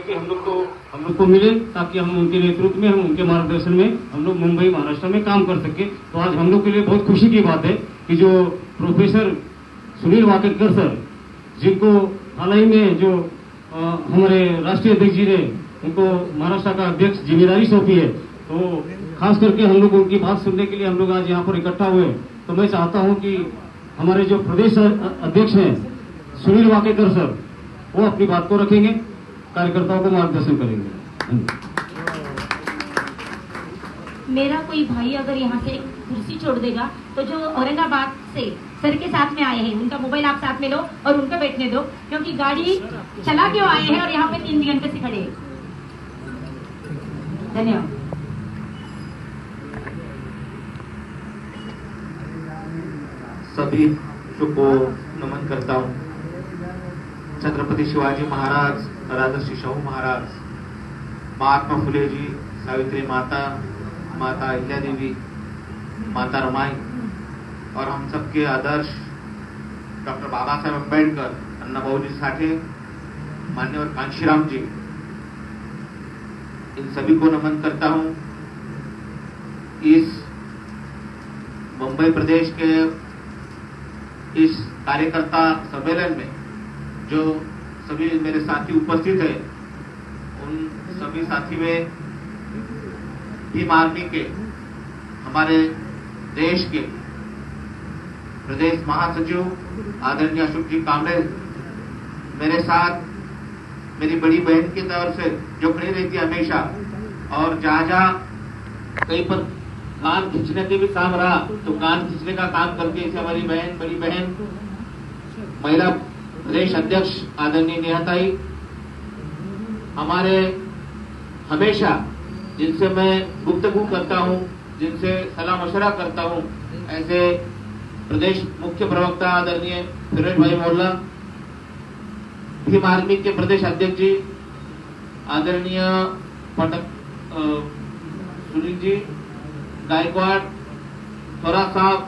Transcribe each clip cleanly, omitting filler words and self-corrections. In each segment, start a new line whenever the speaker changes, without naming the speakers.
करके हम लोग को मिले, ताकि हम उनके नेतृत्व में, हम उनके मार्गदर्शन में हम लोग मुंबई महाराष्ट्र में काम कर सके। तो आज हम लोग के लिए बहुत खुशी की बात है कि जो प्रोफेसर सुनील वाकेडकर सर, जिनको हाल ही में जो हमारे राष्ट्रीय अध्यक्ष जी ने उनको महाराष्ट्र का अध्यक्ष जिम्मेदारी सौंपी है, तो खास करके हम लोग उनकी बात सुनने के लिए हम लोग आज यहाँ पर इकट्ठा हुए। तो मैं चाहता हूँ कि हमारे जो प्रदेश अध्यक्ष हैं सुनील वाकेडकर सर, वो अपनी बात को रखेंगे, कार्यकर्ताओं को मार्गदर्शन करेंगे।
मेरा कोई भाई अगर यहाँ से एक कुर्सी छोड़ देगा तो जो औरंगाबाद से सर के साथ में आए हैं उनका मोबाइल आप साथ में लो और उनको बैठने दो, क्योंकि गाड़ी चला क्यों आए हैं और यहाँ पे 3 घंटे से खड़े हैं। धन्यवाद।
सभी को नमन करता हूँ। छत्रपति शिवाजी महाराज, राजर्षि शाहू महाराज, महात्मा फुले जी, सावित्री माता, माता अहिल्या देवी, माता रमाई और हम सबके आदर्श डॉक्टर बाबा साहेब अम्बेडकर, अन्नाभाऊजी साठे, मान्यवर कांशीराम जी, इन सभी को नमन करता हूं। इस मुंबई प्रदेश के इस कार्यकर्ता सम्मेलन में जो सभी मेरे साथी उपस्थित हैं, उन सभी साथी में भीम आर्मी के हमारे देश के प्रदेश महासचिव आदरणीय अशोक जी कामरे मेरे साथ, मेरी बड़ी बहन के तौर से जो खड़ी रहती है हमेशा, और जहां कहीं पर कान खींचने के भी काम रहा तो कान खींचने का काम करके इसे हमारी बहन, बड़ी बहन, महिला प्रदेश अध्यक्ष आदरणीय नेहाताई, हमारे हमेशा जिनसे मैं गुफ्तगू करता हूं, जिनसे सलाह मशवरा करता हूं, ऐसे प्रदेश मुख्य प्रवक्ता आदरणीय फिरोज भाई मोहल्ला, भीम आर्मी के प्रदेश अध्यक्ष जी आदरणीय सुनील जी गायकवाड़, थोरा साहब,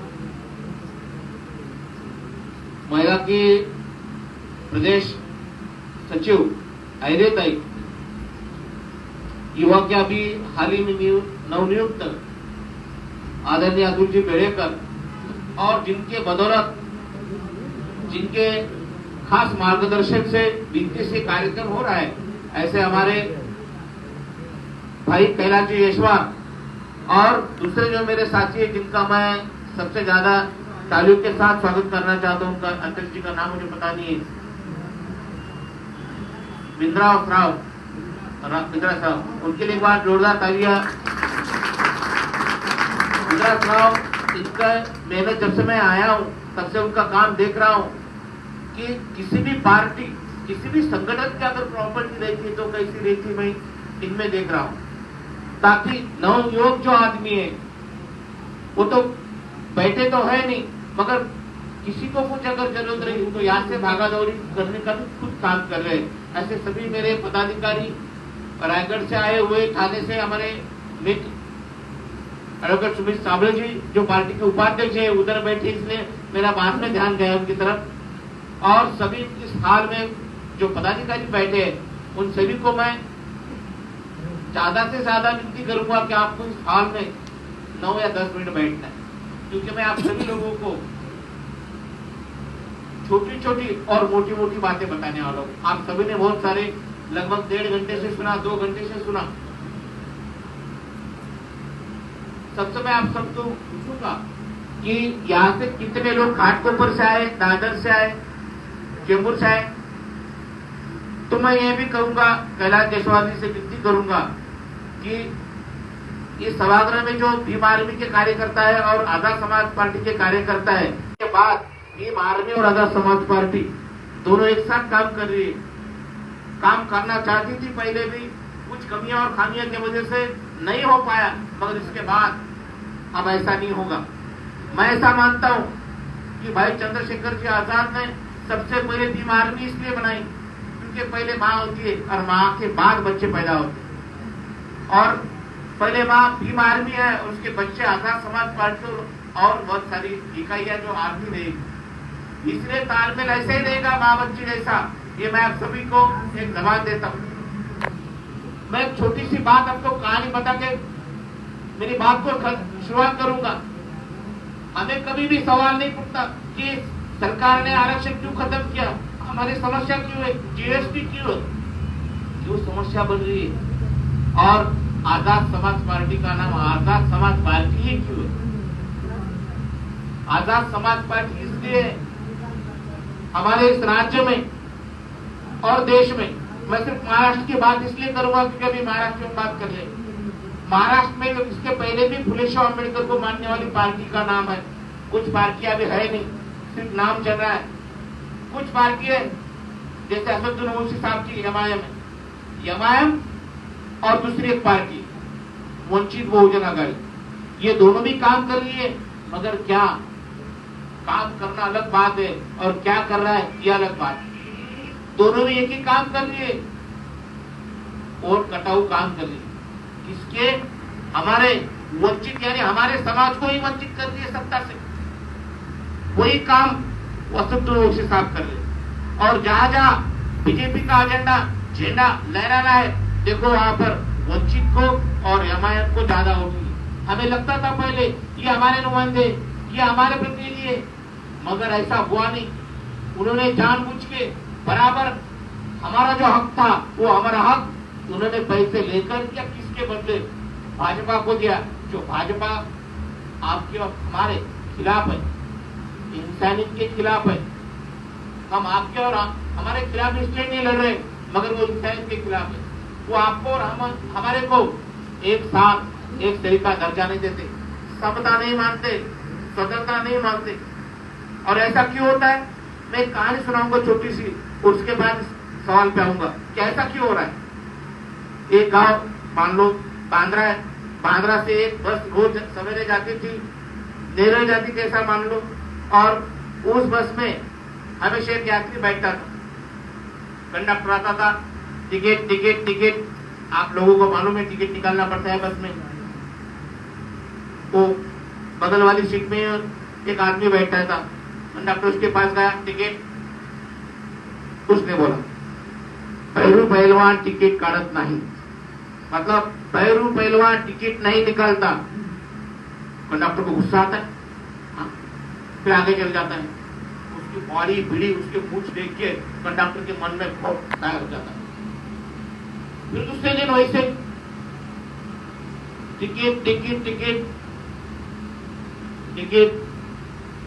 महिला की प्रदेश सचिव आयरेताई, युवा के अभी हाल ही में नवनियुक्त आदरणीय अतुल जी बेड़ेकर, और जिनके बदौलत, जिनके खास मार्गदर्शन से विनती से कार्यक्रम हो रहा है, ऐसे हमारे भाई कैलाश जी यशवान और दूसरे जो मेरे साथी हैं जिनका मैं सबसे ज्यादा तालियों के साथ स्वागत करना चाहता हूं। उनका अध्यक्ष जी का नाम मुझे पता नहीं है, बिंद्राव राव, बिंद्रा साहब, उनके लिए एक बार जोरदार तालियां। बिंद्रा राव, इनका मैंने जब से मैं आया हूं तब से उनका काम देख रहा हूं कि किसी भी पार्टी, किसी भी संगठन की अगर प्रॉपर्टी रहती तो कैसी रहती, मैं इनमें देख रहा हूं, ताकि नवयुवक जो आदमी है वो तो बैठे तो है नहीं, मगर किसी को कुछ अगर जरूरत रही तो यहाँ से भागा दौड़ी करने का भी खुद काम कर रहे हैं। ऐसे सभी मेरे पदाधिकारी, रायगढ़ से आए हुए, थाने से हमारे मित्र एडवोकेट सुमित साबळे जी जो पार्टी के उपाध्यक्ष है उधर बैठे, इसलिए मेरा बाद में ध्यान गया उनकी तरफ, और सभी इस हाल में जो पदाधिकारी बैठे हैं उन सभी को मैं ज्यादा से ज्यादा विनती करूंगा कि आपको इस हाल में 9 या 10 मिनट बैठना है, क्योंकि मैं आप सभी लोगों को छोटी छोटी और मोटी मोटी बातें बताने वाला हूँ। आप सभी ने बहुत सारे लगभग 1.5 घंटे से सुना, 2 घंटे से सुना। सबसे मैं आप सबको पूछूंगा कि यहाँ से कितने लोग घाटकोपर से आए, दादर से आए, चेंबूर से आए। तो मैं ये भी कहूंगा, कैलाश जायसवाल जी से विनती करूंगा कि इस सभागृह में जो भीम आर्मी के कार्यकर्ता है और आजाद समाज पार्टी के कार्यकर्ता है, के बाद भीम आर्मी और आजाद समाज पार्टी दोनों एक साथ काम कर रही है, काम करना चाहती थी पहले भी, कुछ कमियां और खामियां की वजह से नहीं हो पाया, मगर इसके बाद अब ऐसा नहीं होगा। मैं ऐसा मानता हूं कि भाई चंद्रशेखर जी आजाद ने सबसे पहले भीम आर्मी इसलिए बनाई क्योंकि पहले माँ होती है और माँ के बाद बच्चे पैदा होते हैं, और पहले माँ भीम आर्मी है और उसके बच्चे आजाद समाज पार्टी और बहुत सारी इकाइयां जो आर्मी रहेगी, इसलिए तालमेल ऐसे ही रहेगा माँ बच्ची जैसा। ये मैं आप सभी को एक जवाब देता हूँ। मैं एक छोटी सी बात आपको कहानी बता के मेरी बात को शुरुआत करूंगा। हमें कभी भी सवाल नहीं पूछता कि सरकार ने आरक्षण क्यों खत्म किया, हमारी समस्या क्यों है, जीएसटी क्यों समस्या बन रही है, और आजाद समाज पार्टी का नाम आजाद समाज पार्टी ही क्यों है। आजाद समाज पार्टी इसलिए हमारे इस राज्य में और देश में, मैं सिर्फ महाराष्ट्र की बात इसलिए करूंगा क्योंकि अभी महाराष्ट्र में बात कर ले। महाराष्ट्र में इसके पहले भी फुले शाह अम्बेडकर को मानने वाली पार्टी का नाम है। कुछ पार्टियां अभी है नहीं, सिर्फ नाम चल रहा है। कुछ पार्टी है जैसे असदुद्दीन ओवैसी साहब की एमआईएम और दूसरी एक पार्टी वंचित बहुजन आघाड़ी, ये दोनों भी काम कर रही है। मगर क्या काम करना अलग बात है और क्या कर रहा है ये अलग बात है। दोनों भी एक ही काम कर रही है, वोट कटाऊ काम कर रही है। किसके? हमारे वंचित यानी हमारे समाज को ही वंचित कर रही है सत्ता से। वही काम असदुद्दीन ओवैसी साहब कर रहे। और जहां जहां बीजेपी का एजेंडा झंडा लहराना है, देखो वहां पर वंचित को और एमआईएम को ज्यादा वोट मिली। हमें लगता था पहले ये हमारे नुमाइंदे, ये हमारे प्रतिनिधि है, मगर ऐसा हुआ नहीं। उन्होंने जानबूझ के बराबर हमारा जो हक था वो हमारा हक उन्होंने पैसे लेकर या किसके बदले भाजपा को दिया, जो भाजपा आपके और हमारे खिलाफ है, इंसानियत के खिलाफ है। हम आपके और हमारे खिलाफ इसलिए नहीं लड़ रहे, मगर वो इंसानियत के खिलाफ है। वो आपको और हमारे को एक साथ एक तरीका दर्जा नहीं देते, समता नहीं मानते, स्वतंत्रता नहीं मानते। और ऐसा क्यों होता है? मैं एक कहानी सुनाऊंगा छोटी सी, उसके बाद सवाल पे आऊंगा कि ऐसा क्यों हो रहा है। एक गांव मान लो बांद्रा है, बांद्रा से एक बस रोज सवेरे जाती थी, नेरल जाती थी ऐसा मान लो, और उस बस में हमेशा एक यात्री बैठता था। कंडक्टर आता था, टिकट टिकट टिकट, आप लोगों को मालूम है टिकट निकालना पड़ता है बस में। तो बगल वाली सीट में एक आदमी बैठा था, कंडक्टर उसके पास गया, टिकट, उसने बोला भैरू पहलवान टिकट काटत नहीं, मतलब भैरू पहलवान टिकट नहीं निकालता। कंडक्टर को गुस्सा आता है, फिर आगे चल जाता है। उसकी बॉडी भिड़ी, उसके मूछ देख के कंडक्टर के मन में बहुत तैयार हो जाता है। फिर दूसरे दिन वैसे ticket ticket ticket ticket,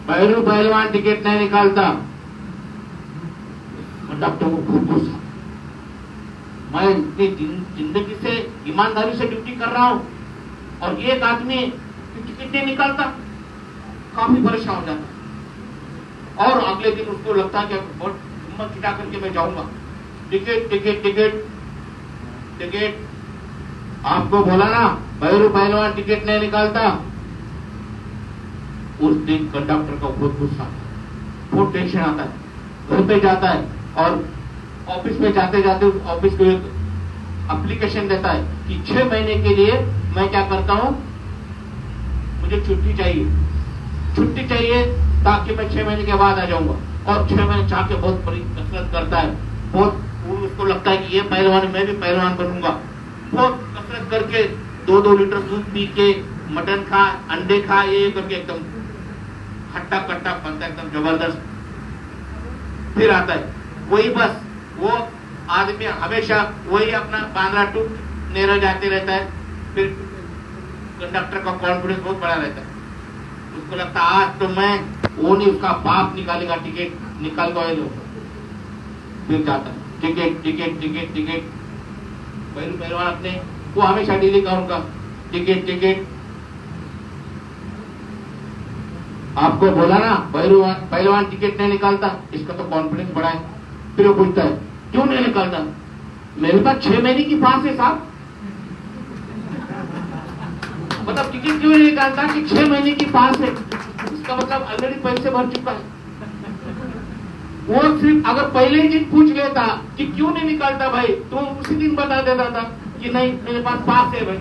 Bhairu पहलवान टिकट नहीं निकालता। कंडक्टर को खूब गुस्सा, मैं इतनी जिंदगी से ईमानदारी से ड्यूटी कर रहा हूं और ये एक आदमी टिकट नहीं निकालता, काफी परेशान हो जाता है। और अगले दिन उसको लगता है कि बहुत हिम्मत जुटा करके मैं जाऊंगा, टिकट टिकट टिकट टिकट, आपको बोला ना भैरू पहलवान टिकट नहीं निकालता। उस दिन कंडक्टर का बहुत गुस्सा, बहुत टेंशन आता है, घर पे जाता है और ऑफिस में जाते जाते उस ऑफिस को एक एप्लीकेशन देता है कि 6 महीने के लिए मैं क्या करता हूं, मुझे छुट्टी चाहिए ताकि मैं 6 महीने के बाद आ जाऊंगा। और 6 महीने चाह के बहुत बड़ी कसरत करता है, बहुत उसको लगता है कि ये पहलवान, मैं भी पहलवान बनूंगा। बहुत कसरत करके 2-2 लीटर दूध पी के, मटन खा, अंडे खा, ये करके एकदम हट्टा कट्टा बनता है, एकदम जबरदस्त। फिर आता है वही बस, वो आदमी हमेशा वही अपना बांद्रा टू नेरल जाते रहता है। फिर कंडक्टर का कॉन्फिडेंस बहुत बड़ा रहता है, उसको लगता है आज तो मैं वो नहीं, उसका बाप निकालेगा टिकट, निकाल दो लोग। फिर जाता है टिकट टिकट टिकट टिकट, पहलवान अपने वो हमेशा डेली करूंगा टिकट टिकट। आपको बोला ना पहलवान टिकट नहीं निकालता, इसका तो कॉन्फिडेंस बड़ा है। फिर वो पूछता है क्यों नहीं निकालता? मेरे पास 6 महीने की पास है साहब। मतलब टिकट क्यों नहीं निकालता कि 6 महीने की पास है, इसका मतलब ऑलरेडी पैसे भर चुका है। वो सिर्फ अगर पहले ही दिन पूछ लेता कि क्यों नहीं निकालता भाई, तो उसी दिन बता देता था कि नहीं मेरे पास है भाई।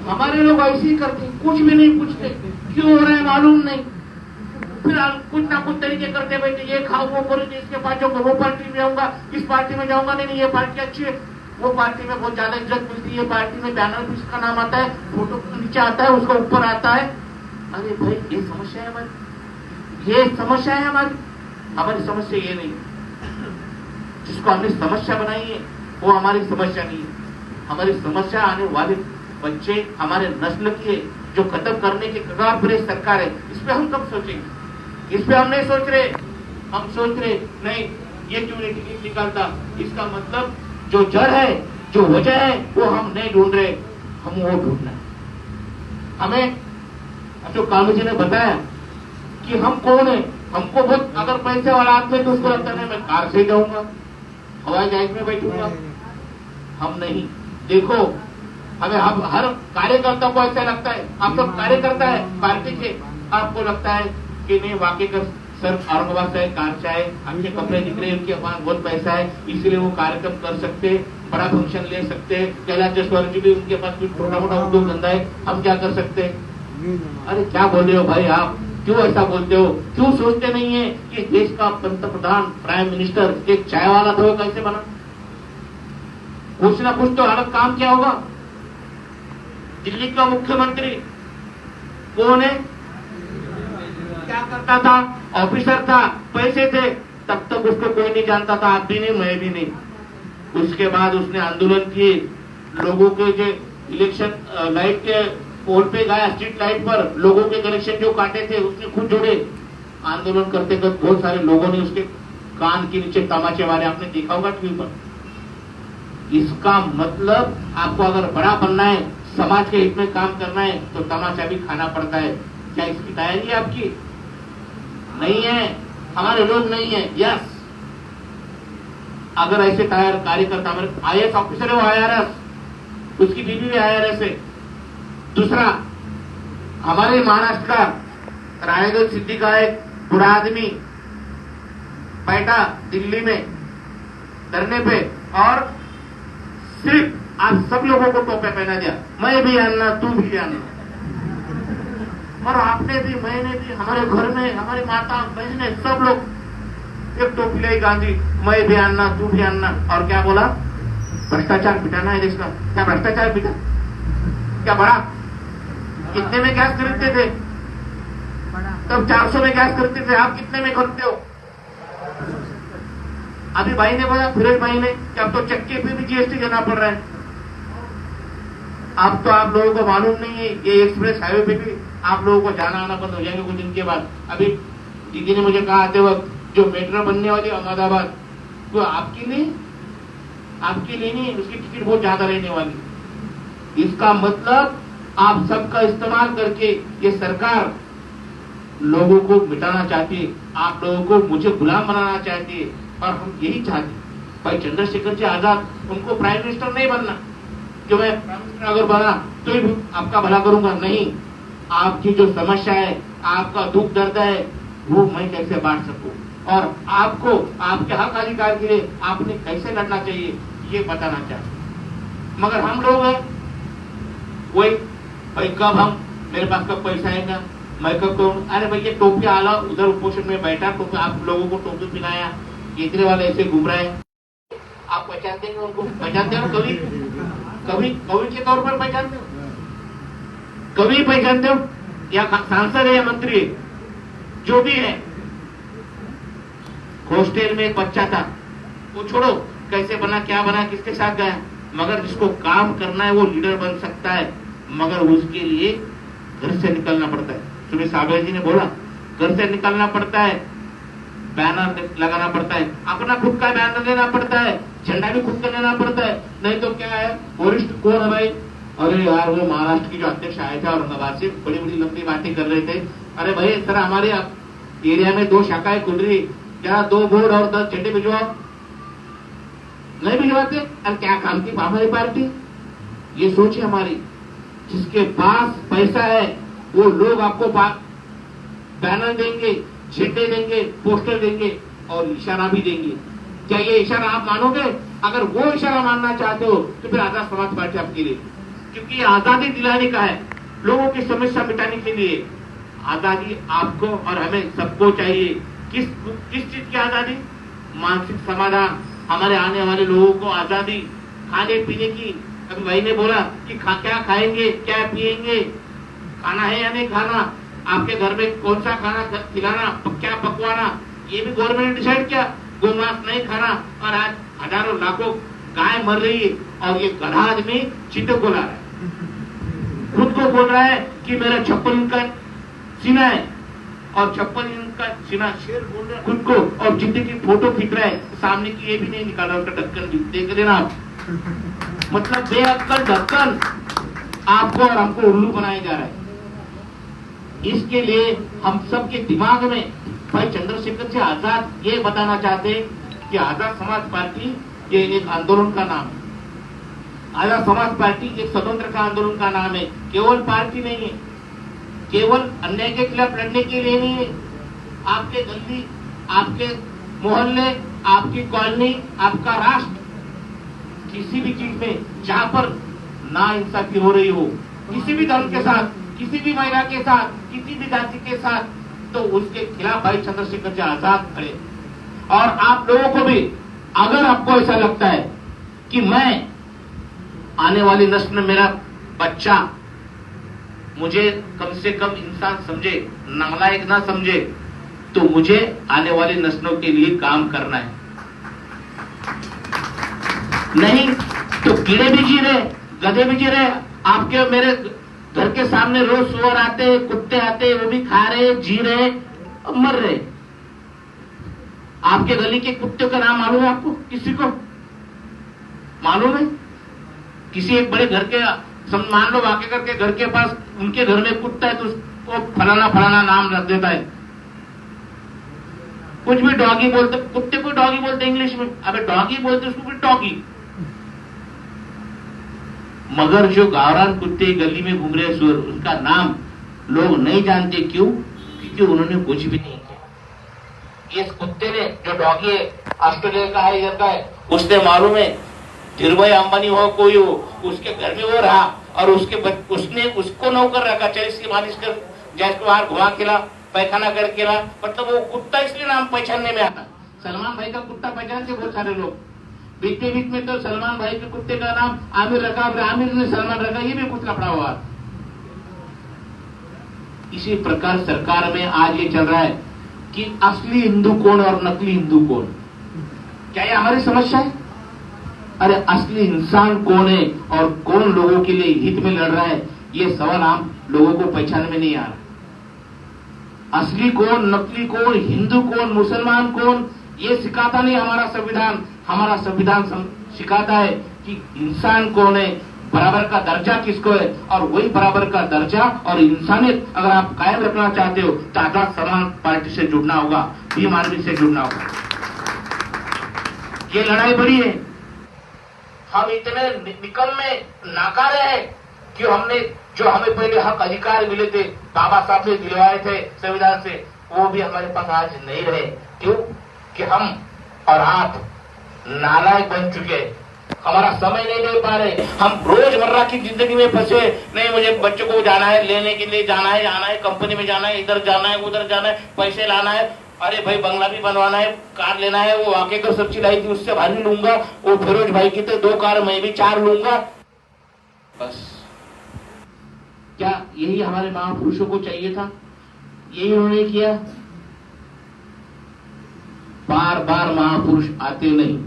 हमारे लोग ऐसे ही करते, कुछ भी नहीं पूछते, क्यों हो रहा है मालूम नहीं, फिर कुछ ना कुछ तरीके करते बैठे, ये खाओ वो करो, इसके पास जाऊंगा, वो पार्टी में जाऊंगा, इस पार्टी में जाऊंगा, नहीं ये पार्टी अच्छी है। वो पार्टी में बहुत ज्यादा इज्जत मिलती है, पार्टी में बैनर भी उसका नाम आता है, फोटो नीचे आता है, उसका ऊपर आता है। अरे भाई ये समस्या है हमारी, ये समस्या है हमारी समस्या ये नहीं। जिसको हमने समस्या बनाई है वो हमारी समस्या नहीं है। हमारी समस्या आने वाले बच्चे हमारे नस्ल की है, जो खत्म करने के कगार पर सरकार है। इस पे हम कब सोचेंगे? इस पे हम नहीं सोच रहे। हम सोच रहे नहीं ये क्यों नहीं टिकट निकालता, इसका मतलब जो जड़ है, जो वजह है वो हम नहीं ढूंढ रहे, हम वो ढूंढना है। हमें जो कालू जी ने बताया कि हम कौन है, हमको बहुत अगर पैसे वाला आदमी तो उसको लगता है मैं कार से जाऊंगा, हवाई जहाज में बैठूंगा। हम नहीं। देखो हमें हम हर कार्यकर्ता को ऐसा लगता है, आप सब कार्यकर्ता है पार्टी के, आपको लगता है कि नहीं वाकई का सर औरंगाबाद से कार से आए, अच्छे कपड़े दिख रहे हैं, उनके पास बहुत पैसा है, इसलिए वो कार्यक्रम कर सकते, बड़ा फंक्शन ले सकते। कैलाश जसवाल जी भी उनके पास छोटा मोटा उद्योग धंधा है, हम क्या कर सकते हैं? अरे क्या बोल रहे हो भाई आप, क्यों ऐसा बोलते हो? क्यों सोचते नहीं है कि देश का पंतप्रधान प्राइम मिनिस्टर एक चाय वाला था, वो कैसे बना? कुछ ना कुछ तो अलग काम क्या होगा। दिल्ली का मुख्यमंत्री कौन है, क्या करता था? ऑफिसर था, पैसे थे, तब तक उसको कोई नहीं जानता था, आप भी नहीं मैं भी नहीं। उसके बाद उसने आंदोलन किए, लोगों के जो इलेक्शन लाइट के पोल पे गया, स्ट्रीट लाइट पर लोगों के कनेक्शन जो काटे थे उसने खुद जोड़े। आंदोलन करते करते बहुत सारे लोगों ने उसके कान के नीचे तमाचे मारे, आपने देखा होगा टीवी पर। इसका मतलब आपको अगर बड़ा बनना है, समाज के हित में काम करना है, तो तमाचा भी खाना पड़ता है। क्या इसकी तैयारी है आपकी? नहीं है, हमारे लोग नहीं है। यस, अगर ऐसे तैयार कार्यकर्ता, हमारे IAS ऑफिसर है वो IRS, उसकी बीवी भी IRS है। दूसरा, हमारे महाराष्ट्र का रायगढ़ सिद्धि का एक बुरा आदमी बैठा दिल्ली में धरने पे, और सिर्फ आप सब लोगों को टोपे पहना दिया, मैं भी आना तू भी आना। और आपने भी, मैंने भी, हमारे घर में हमारी माता बहने सब लोग एक टोपी लाई गांधी, मैं भी आना तू भी आना। और क्या बोला? भ्रष्टाचार मिटाना है देश का। क्या भ्रष्टाचार मिटा? क्या बढ़ा? कितने में गैस खरीदते थे? तब 400 में गैस खरीदते थे, आप कितने में खरीदते हो? अभी भाई ने बोला, फिरोज भाई ने, कि अब तो चक्के पे भी GST देना पड़ रहा है। अब तो आप लोगों को मालूम नहीं है, ये एक्सप्रेस हाईवे पे भी आप लोगों को जाना आना बंद हो जाएगा कुछ दिन के बाद। अभी दीदी ने मुझे कहा आते वक्त, जो मेट्रो बनने वाली अहमदाबाद, तो आपकी नहीं उसकी टिकट बहुत ज्यादा रहने वाली। इसका मतलब आप सबका इस्तेमाल करके ये सरकार लोगों को मिटाना चाहती है, आप लोगों को मुझे गुलाम बनाना चाहती है। और हम यही चाहते हैं। भाई चंद्रशेखर जी आजाद, उनको प्राइम मिनिस्टर नहीं बनना कि मैं प्राइम मिनिस्टर अगर बना तो ही आपका भला करूंगा, नहीं। आपकी जो समस्या है, आपका दुख दर्द है, वो मैं कैसे बांट सकूं, और आपको आपके हक अधिकार के लिए आपने कैसे लड़ना चाहिए, ये बताना चाहते। मगर हम लोग हैं वही, भाई कब हम, मेरे पास कब पैसा आएगा, मैं कब करूँ। अरे भाई ये टोपी आला उधर उपोषण में बैठा, टोपी आप लोगों को टोपी पिलाया, इतने वाले ऐसे घूम रहे हैं। आप पहचानते हैं उनको? पहचानते हो? कभी के तौर पर पहचानते हो? कभी पहचानते हो? या सांसद है या मंत्री है, जो भी है। हॉस्टल में एक बच्चा था, वो छोड़ो कैसे बना, क्या बना, किसके साथ गया, मगर जिसको काम करना है वो लीडर बन सकता है, मगर उसके लिए घर से निकलना पड़ता है। सुनील साबळे जी ने बोला, घर से निकलना पड़ता है, बैनर लगाना पड़ता है, अपना खुद का बैनर लेना पड़ता है, झंडा भी खुद का लेना पड़ता है। नहीं तो क्या है, वरिष्ठ कौन है भाई? अरे यार वो महाराष्ट्र की जो अध्यक्ष आए थे औरंगाबाद से, बड़ी बड़ी लंबी बातें कर रहे थे। अरे भाई सर, हमारे एरिया में 2 शाखाएं खुल रही, क्या 2 बोर्ड और 10 झंडे भिजवाओ? नहीं भिजवाते। और क्या काम की हमारी पार्टी? ये सोचिए हमारी, जिसके पास पैसा है वो लोग आपको बैनर देंगे, झंडे देंगे, पोस्टर देंगे और इशारा भी देंगे। क्या ये इशारा आप मानोगे? अगर वो इशारा मानना चाहते हो तो फिर आजाद समाज पार्टी आपके लिए, क्योंकि आजादी दिलाने का है, लोगों की समस्या मिटाने के लिए। आजादी आपको और हमें सबको चाहिए। किस चीज की आजादी? मानसिक समाधान, हमारे आने वाले लोगों को आजादी, खाने पीने की, अभी भाई ने बोला कि क्या खाएंगे, क्या पिएंगे, खाना है या नहीं खाना, आपके घर में कौन सा खाना खिलाना, क्या पकवाना, ये भी गवर्नमेंट ने डिसाइड किया। गोमांस नहीं खाना, और आज हजारों लाखों गाय मर रही है, और ये गधा आदमी चीते को ला रहा है, खुद को बोल रहा है कि मेरा 56 इंच का सीना है, और 56 इंच का सीना शेर बोल रहा है खुद को, और जिंदगी की फोटो खींच रहा है, सामने की ये भी नहीं निकाला, उसका ढक्कन भी देख लेना आप। मतलब बेअक्कल ढक्कन आपको और हमको उल्लू बनाया जा रहा है। इसके लिए हम सबके दिमाग में भाई चंद्रशेखर जी आजाद ये बताना चाहते हैं कि आजाद समाज पार्टी ये एक आंदोलन का नाम है। आजाद समाज पार्टी एक स्वतंत्र का आंदोलन का नाम है, केवल पार्टी नहीं है, केवल अन्याय के खिलाफ लड़ने के लिए नहीं है। आपके गली, आपके मोहल्ले, आपकी कॉलोनी, आपका राष्ट्र, किसी भी चीज में जहां पर ना इंसाफी हो रही हो, किसी भी धर्म के साथ, किसी भी महिला के साथ, किसी भी जाति के साथ, तो उसके खिलाफ भाई चंद्रशेखर जी आजाद खड़े। और आप लोगों को भी अगर आपको ऐसा लगता है कि मैं आने वाली नस्ल में मेरा बच्चा मुझे कम से कम इंसान समझे, नालायक ना समझे, तो मुझे आने वाली नस्लों के लिए काम करना है। नहीं तो कीड़े भी जी रहे, गधे भी जी रहे, आपके मेरे घर के सामने रोज सुअर आते, कुत्ते आते, वो भी खा रहे, जी रहे और मर रहे। आपके गली के कुत्ते का नाम मालूम है आपको? किसी को मालूम है? किसी एक बड़े घर के, मान लो वाकई करके घर के पास उनके घर में कुत्ता है तो उसको फलाना फलाना नाम रख देता है। कुछ भी डॉगी बोलते, कुत्ते को डॉगी बोलते इंग्लिश में, अबे डॉगी बोलते उसको भी डॉगी। मगर जो गावरान कुत्ते गली में घूम रहे सुअर, उनका नाम लोग नहीं जानते। क्यों? क्योंकि उन्होंने कुछ भी नहीं किया। इस कुत्ते ने, जो डॉगी है, ऑस्ट्रेलिया का है, इधर का है, उसने मालूम है धीरूभाई अंबानी हो कोई हो, उसके घर में वो रहा और उसने उसको नौकर रखा, चल इसकी मालिश कर, जैसे बाहर घुमा खिला, पैखाना कर खिला। मतलब वो कुत्ता इसलिए नाम पहचानने में आता। सलमान भाई का कुत्ता पहचानते बहुत सारे लोग। बीच में तो सलमान भाई के कुत्ते का नाम आमिर रखा, आमिर ने सलमान रखा, ये भी कुछ लफड़ा हुआ। इसी प्रकार सरकार में आज ये चल रहा है कि असली हिंदू कौन और नकली हिंदू कौन। क्या ये हमारी समस्या है? अरे असली इंसान कौन है और कौन लोगों के लिए हित में लड़ रहा है, ये सवाल आम लोगों को पहचान में नहीं आ रहा। असली कौन, नकली कौन, हिंदू कौन, मुसलमान कौन, ये सिखाता नहीं हमारा संविधान। हमारा संविधान सिखाता है कि इंसान कौन है, बराबर का दर्जा किसको है, और वही बराबर का दर्जा और इंसानियत अगर आप कायम रखना चाहते हो तो आजाद समाज पार्टी से जुड़ना होगा, भीम आर्मी से जुड़ना होगा। ये लड़ाई बड़ी है। हम इतने निकम्मे नाकारे हैं कि जो हमें पहले हक अधिकार मिले थे, बाबा साहब ने दिलवाए थे संविधान से, वो भी हमारे पास आज नहीं रहे। क्यों? कि हम और आप नालायक बन चुके, हमारा समय नहीं दे पा रहे। हम रोजमर्रा की जिंदगी में फंसे। नहीं, मुझे बच्चों को जाना है, लेने के लिए जाना है, आना है, कंपनी में जाना है, इधर जाना है, उधर जाना है, पैसे लाना है, अरे भाई बंगला भी बनवाना है, कार लेना है, वो आके तो सब्जी लाई थी उससे भारी लूंगा, वो फिरोज भाई की तो 2 कार, मैं भी 4 लूंगा। बस क्या यही हमारे महापुरुषों को चाहिए था? यही उन्होंने किया? बार बार महापुरुष आते नहीं।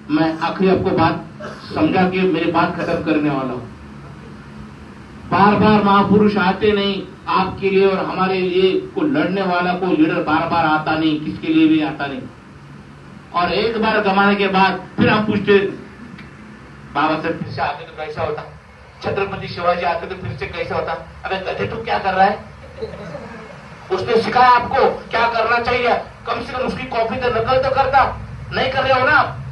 मैं आखिरी आपको बात समझा के मेरी बात खत्म करने वाला हूं। बार बार महापुरुष आते नहीं आपके लिए और हमारे लिए। को लड़ने वाला को लीडर बार बार आता नहीं, किसके लिए भी आता नहीं। और एक बार गंवाने के बाद फिर हम पूछते, बाबा साहब फिर से आते तो कैसा होता, छत्रपति शिवाजी आते तो फिर से कैसा होता। अबे गधे तू क्या कर रहा है? उसने सिखाया आपको क्या करना चाहिए, कम से कम उसकी कॉपी तो नकल तो करता, नहीं कर रहे हो ना आप।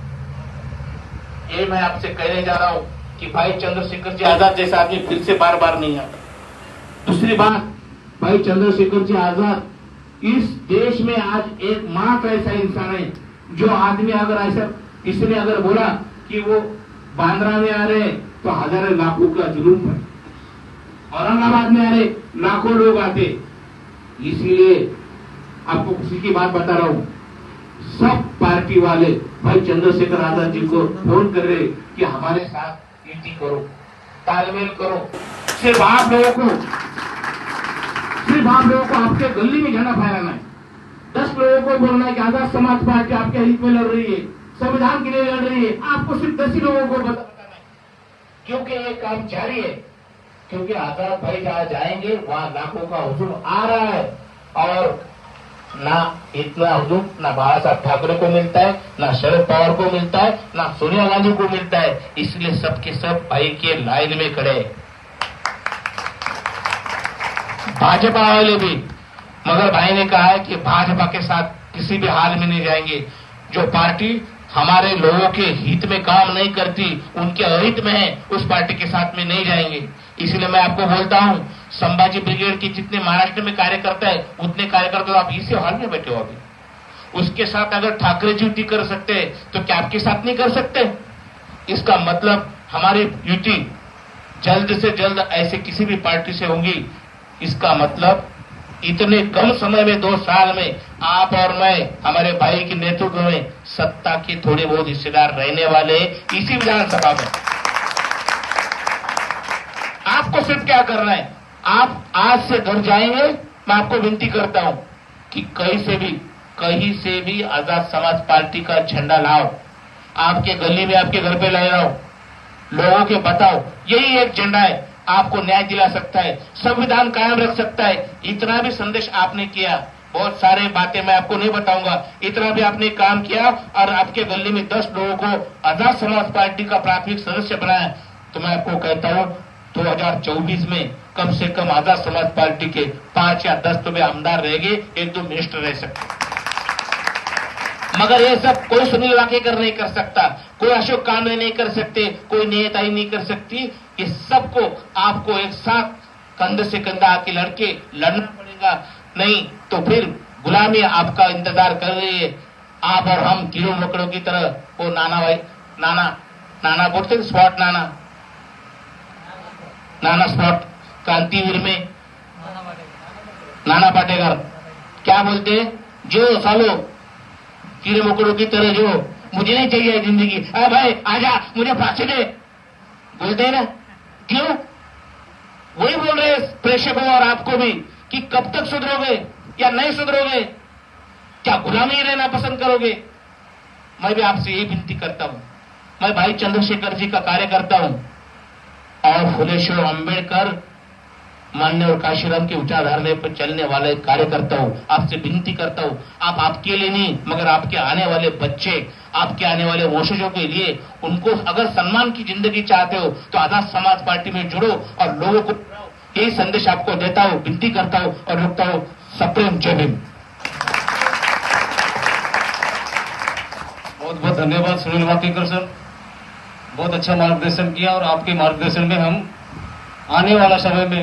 ये मैं आपसे कहने जा रहा हूं कि भाई चंद्रशेखर जी आजाद जैसा आदमी फिर से बार बार नहीं आता। दूसरी बात, भाई चंद्रशेखर जी आजाद इस देश में आज एकमात्र ऐसा इंसान है जो आदमी अगर ऐसा किसी ने अगर बोला कि वो बांद्रा में आ रहे तो हजारों लाखों का जुलूम है, औरंगाबाद में आ रहे लाखों लोग आते। इसलिए आपको खुशी की बात बता रहा हूं, सब पार्टी वाले भाई चंद्रशेखर आजाद जी को फोन कर रहे कि हमारे साथ यूति करो, तालमेल करो। सिर्फ आप लोगों को आपके गली में झंडा फहराना है, 10 लोगों को बोलना है कि आजाद समाज पार्टी आपके हित में लड़ रही है, संविधान के लिए लड़ रही है। आपको सिर्फ 10 ही लोगों को बताना है, क्योंकि ये काम जारी है। क्योंकि आजाद भाई जहां जाएंगे वहां लाखों का हुजूम आ रहा है, और ना इतना हुजूम ना बाला साहब ठाकरे को मिलता है, ना शरद पवार को मिलता है, ना सोनिया गांधी को मिलता है। इसलिए सबके सब भाई के लाइन में खड़े। भाजपा वाले भी, मगर भाई ने कहा है कि भाजपा के साथ किसी भी हाल में नहीं जाएंगे। जो पार्टी हमारे लोगों के हित में काम नहीं करती, उनके अहित में है, उस पार्टी के साथ में नहीं जाएंगे। इसलिए मैं आपको बोलता हूं, संभाजी ब्रिगेड के जितने महाराष्ट्र में कार्यकर्ता है, उतने कार्यकर्ता तो आप इसी हॉल में बैठे हो अभी। उसके साथ अगर ठाकरे जी युति कर सकते हैं तो क्या आपके साथ नहीं कर सकते? इसका मतलब हमारी युति जल्द से जल्द ऐसे किसी भी पार्टी से होगी। इसका मतलब इतने कम समय में 2 साल में आप और मैं हमारे भाई के नेतृत्व में सत्ता के थोड़े बहुत हिस्सेदार रहने वाले इसी विधानसभा में। आपको सिर्फ क्या करना है, आप आज से घर जाएंगे, मैं आपको विनती करता हूं कि कहीं से भी आजाद समाज पार्टी का झंडा लाओ, आपके गली में आपके घर पे ले आओ, लोगों के बताओ यही एक झंडा है, आपको न्याय दिला सकता है, संविधान कायम रख सकता है। इतना भी संदेश आपने किया, बहुत सारे बातें मैं आपको नहीं बताऊंगा, इतना भी आपने काम किया और आपके गली में 10 लोगों को आजाद समाज पार्टी का प्राथमिक सदस्य बनाया। तो मैं आपको कहता हूं 2024 में कम से कम आजाद समाज पार्टी के 5 या 10 तो भी आमदार रहेंगे, 1-2 मिनिस्टर रह सकते। मगर ये सब कोई सुनील वाकेकर नहीं कर सकता, कोई अशोक कांबळे नहीं कर सकते, कोई नेताई नहीं कर सकती। ये सबको आपको एक साथ कंधे से कंधा आके लड़के लड़ना पड़ेगा, नहीं तो फिर गुलामी आपका इंतजार कर रही है। आप और हम कीड़ों मकड़ों की तरह, वो नाना बोलते स्पॉट नाना स्पॉट क्रांतिवीर में नाना पाटेकर क्या बोलते, जो सालो कीड़े मकोड़ों की तरह, जो मुझे नहीं चाहिए जिंदगी, अरे भाई आजा मुझे फांसी दे, बोलते हैं ना। क्यों? वही बोल रहे प्रेक्षकों और आपको भी कि कब तक सुधरोगे या नहीं सुधरोगे, क्या गुलामी रहना पसंद करोगे? मैं भी आपसे यही विनती करता हूं, मैं भाई चंद्रशेखर जी का कार्यकर्ता हूं और फुलेश्वर अंबेडकर मान्यवर काशीराम की विचारधारा पर चलने वाले कार्यकर्ता हूं। आपसे विनती करता हूं, आप आपके लिए नहीं मगर आपके आने वाले बच्चे, आपके आने वाले वंशजों के लिए, उनको अगर सम्मान की जिंदगी चाहते हो तो आजाद समाज पार्टी में जुड़ो और लोगों को यही संदेश आपको देता हूं, विनती करता हूं और रुकता हूं। सप्रेम जय भीम।
बहुत बहुत धन्यवाद सुनील वाकेकर सर, बहुत अच्छा मार्गदर्शन किया और आपके मार्गदर्शन में हम आने वाला समय में